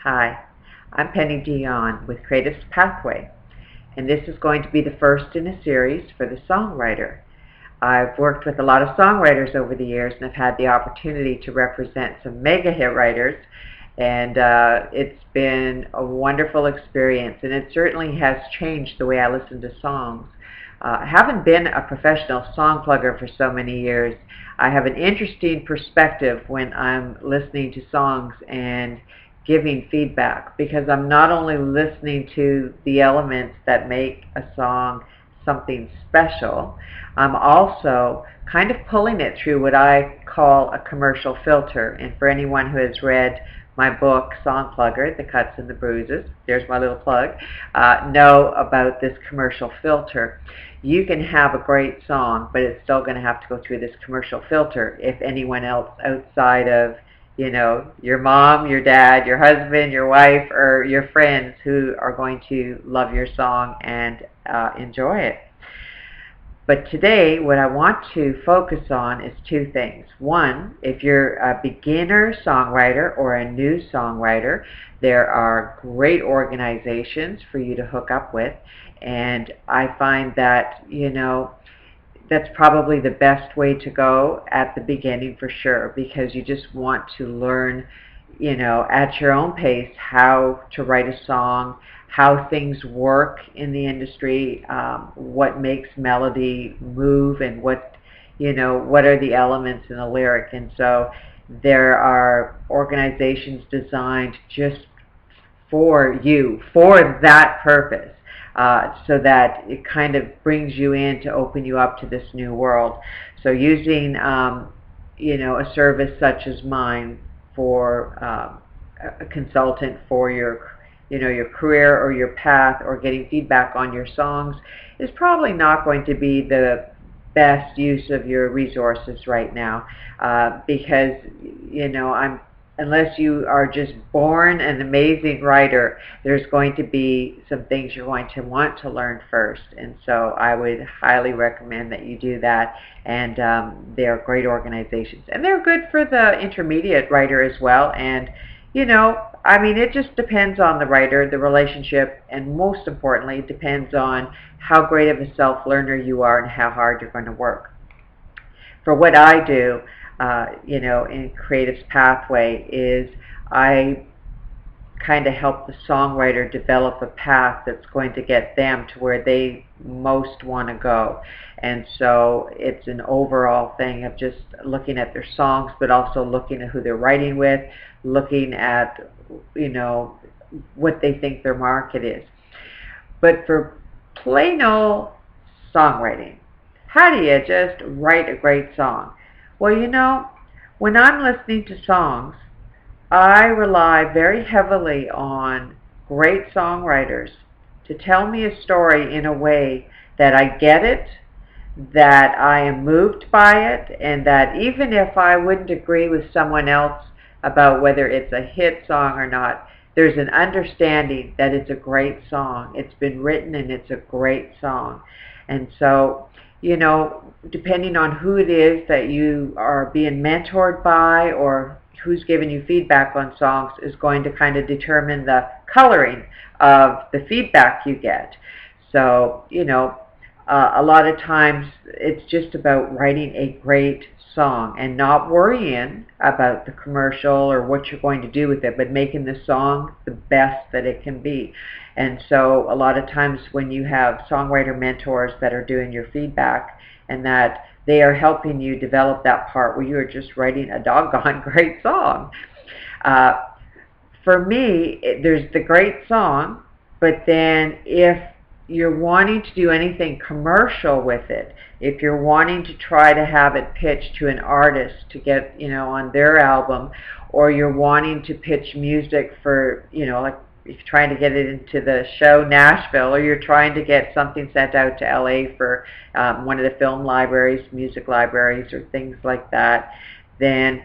Hi, I'm Dionne with Creatives Pathway, and this is going to be the first in a series for the Songwriter. I've worked with a lot of songwriters over the years and have had the opportunity to represent some mega hit writers, and it's been a wonderful experience, and it certainly has changed the way I listen to songs. I haven't been a professional song plugger for so many years. I have an interesting perspective when I'm listening to songs and giving feedback, because I'm not only listening to the elements that make a song something special, I'm also kind of pulling it through what I call a commercial filter. And for anyone who has read my book, Songwriter, The Cuts and the Bruises, there's my little plug, know about this commercial filter. You can have a great song, but it's still going to have to go through this commercial filter if anyone else outside of your mom, your dad, your husband, your wife, or your friends who are going to love your song and enjoy it. But today, what I want to focus on is two things. One, if you're a beginner songwriter or a new songwriter, there are great organizations for you to hook up with. And I find that, that's probably the best way to go at the beginning for sure, because you just want to learn, at your own pace how to write a song, how things work in the industry, what makes melody move, and what are the elements in a lyric. And so there are organizations designed just for you, for that purpose. So that it kind of brings you in to open you up to this new world. So using a service such as mine for a consultant for your career or your path, or getting feedback on your songs, is probably not going to be the best use of your resources right now, because unless you are just born an amazing writer, there's going to be some things you're going to want to learn first. And so I would highly recommend that you do that. And they're great organizations. And they're good for the intermediate writer as well. And, it just depends on the writer, the relationship, and most importantly, it depends on how great of a self-learner you are and how hard you're going to work. For what I do, in Creatives Pathway, is I kind of help the songwriter develop a path that's going to get them to where they most want to go. And so it's an overall thing of just looking at their songs, but also looking at who they're writing with, looking at what they think their market is. But for plain old songwriting, how do you just write a great song? Well, when I'm listening to songs, I rely very heavily on great songwriters to tell me a story in a way that I get it, that I am moved by it, and that even if I wouldn't agree with someone else about whether it's a hit song or not, there's an understanding that it's a great song. It's been written and it's a great song. And so, depending on who it is that you are being mentored by or who's giving you feedback on songs, is going to kind of determine the coloring of the feedback you get. So, a lot of times it's just about writing a great song and not worrying about the commercial or what you're going to do with it, but making the song the best that it can be. And so a lot of times when you have songwriter mentors that are doing your feedback, and that they are helping you develop that part where you're just writing a doggone great song. For me, there's the great song, but then if you're wanting to do anything commercial with it, if you're wanting to try to have it pitched to an artist to get, on their album, or you're wanting to pitch music for, like if you're trying to get it into the show Nashville, or you're trying to get something sent out to LA for one of the film libraries, music libraries, or things like that, then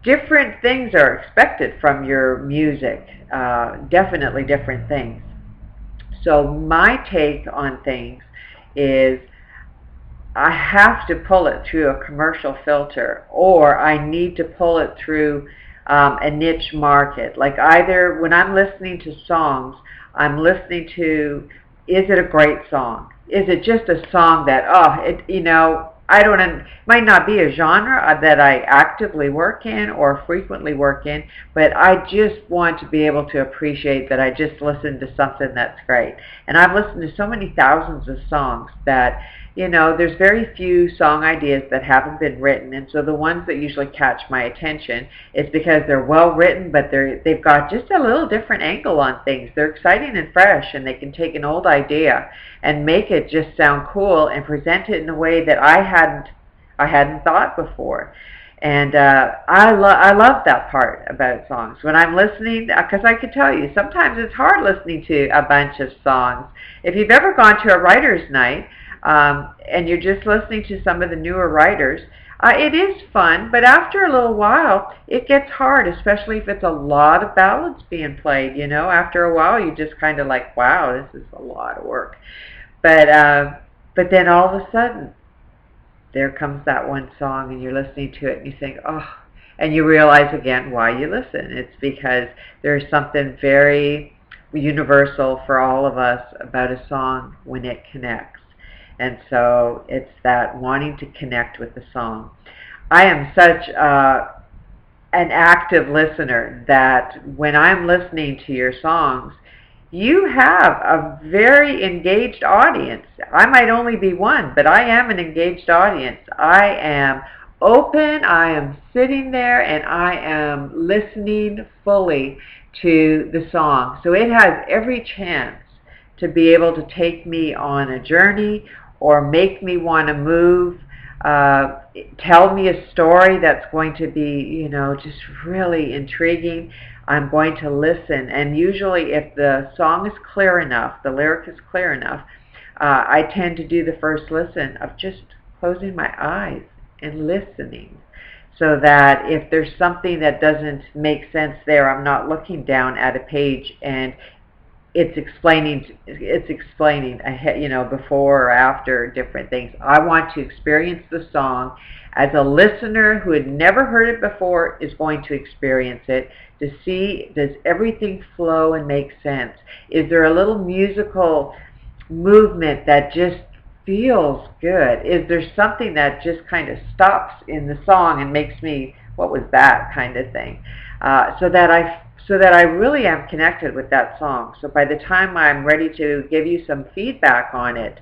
different things are expected from your music, definitely different things. So my take on things is I have to pull it through a commercial filter, or I need to pull it through a niche market. Like either when I'm listening to songs, I'm listening to, is it a great song? Is it just a song that, I don't, it might not be a genre that I actively work in or frequently work in, but I just want to be able to appreciate that I just listened to something that's great. And I've listened to so many thousands of songs that, there's very few song ideas that haven't been written, and so the ones that usually catch my attention is because they're well written, but they've got just a little different angle on things. They're exciting and fresh, and they can take an old idea and make it just sound cool and present it in a way that I hadn't thought before. And I love that part about songs. When I'm listening, because I can tell you, sometimes it's hard listening to a bunch of songs. If you've ever gone to a writer's night, and you're just listening to some of the newer writers, it is fun, but after a little while, it gets hard, especially if it's a lot of ballads being played. After a while, you just kind of like, wow, this is a lot of work. But then all of a sudden, there comes that one song, and you're listening to it, and you think, oh, and you realize again why you listen. It's because there's something very universal for all of us about a song when it connects. And so it's that wanting to connect with the song. I am such an active listener that when I'm listening to your songs, you have a very engaged audience. I might only be one, but I am an engaged audience. I am open, I am sitting there, and I am listening fully to the song. So it has every chance to be able to take me on a journey or make me want to move, tell me a story that's going to be, just really intriguing. I'm going to listen, and usually if the song is clear enough, the lyric is clear enough, I tend to do the first listen of just closing my eyes and listening, so that if there's something that doesn't make sense there, I'm not looking down at a page and it's explaining before or after different things. I want to experience the song as a listener who had never heard it before is going to experience it, to see, does everything flow and make sense? Is there a little musical movement that just feels good? Is there something that just kind of stops in the song and makes me, what was that kind of thing? So that I really am connected with that song. So by the time I'm ready to give you some feedback on it,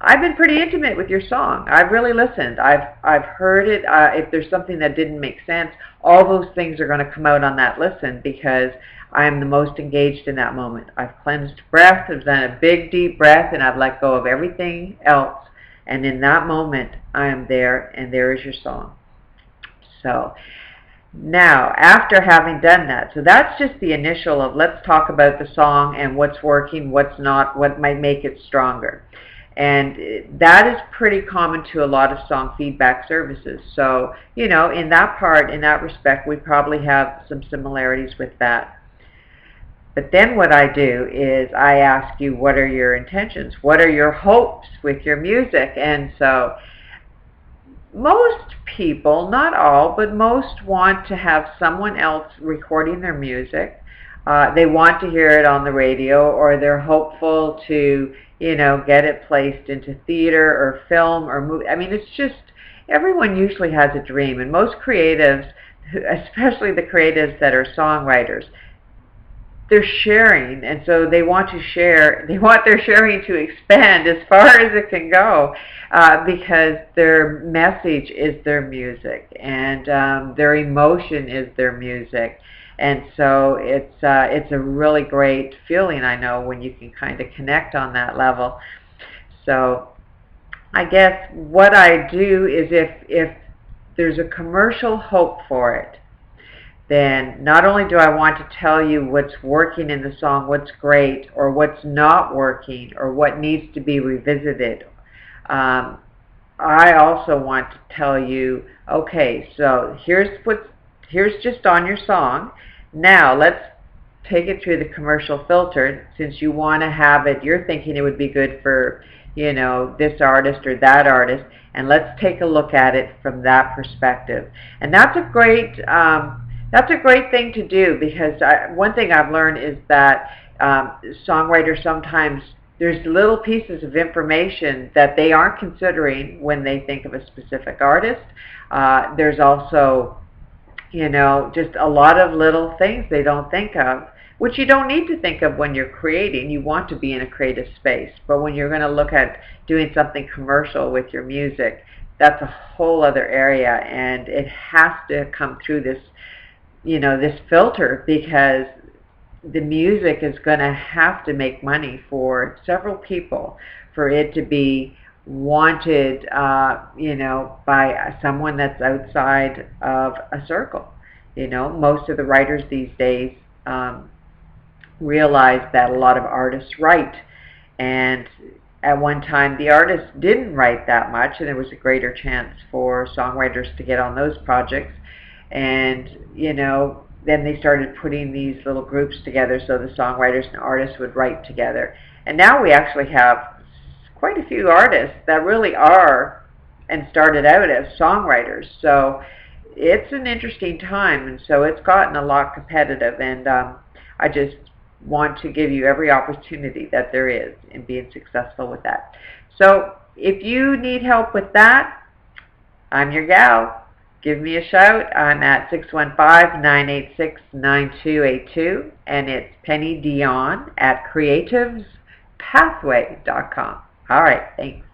I've been pretty intimate with your song. I've really listened. I've heard it. If there's something that didn't make sense, all those things are going to come out on that listen because I am the most engaged in that moment. I've cleansed breath, I've done a big deep breath, and I've let go of everything else. And in that moment, I am there, and there is your song. So now, after having done that, so that's just the initial of let's talk about the song and what's working, what's not, what might make it stronger. And that is pretty common to a lot of song feedback services. So, in that part, in that respect, we probably have some similarities with that. But then what I do is I ask you, what are your intentions? What are your hopes with your music? And so most people, not all, but most want to have someone else recording their music. They want to hear it on the radio, or they're hopeful to, get it placed into theater or film or movie. I mean, it's just, everyone usually has a dream, and most creatives, especially the creatives that are songwriters, they're sharing, and so they want to share. They want their sharing to expand as far as it can go, because their message is their music, and their emotion is their music, and so it's a really great feeling, I know, when you can kind of connect on that level. So I guess what I do is if there's a commercial hope for it, then not only do I want to tell you what's working in the song, what's great, or what's not working, or what needs to be revisited, I also want to tell you, okay, so here's just on your song. Now let's take it through the commercial filter, since you want to have it, you're thinking it would be good for, this artist or that artist, and let's take a look at it from that perspective. And that's a great That's a great thing to do, because one thing I've learned is that songwriters sometimes, there's little pieces of information that they aren't considering when they think of a specific artist. There's also, just a lot of little things they don't think of, which you don't need to think of when you're creating. You want to be in a creative space, but when you're going to look at doing something commercial with your music, that's a whole other area, and it has to come through this, this filter, because the music is going to have to make money for several people for it to be wanted, by someone that's outside of a circle. Most of the writers these days realize that a lot of artists write, and at one time the artists didn't write that much, and there was a greater chance for songwriters to get on those projects. And then they started putting these little groups together so the songwriters and artists would write together. And now we actually have quite a few artists that really are and started out as songwriters. So it's an interesting time, and so it's gotten a lot competitive, and I just want to give you every opportunity that there is in being successful with that. So if you need help with that, I'm your gal. Give me a shout. I'm at 615-986-9282, and it's Penny Dionne at creativespathway.com. All right, thanks.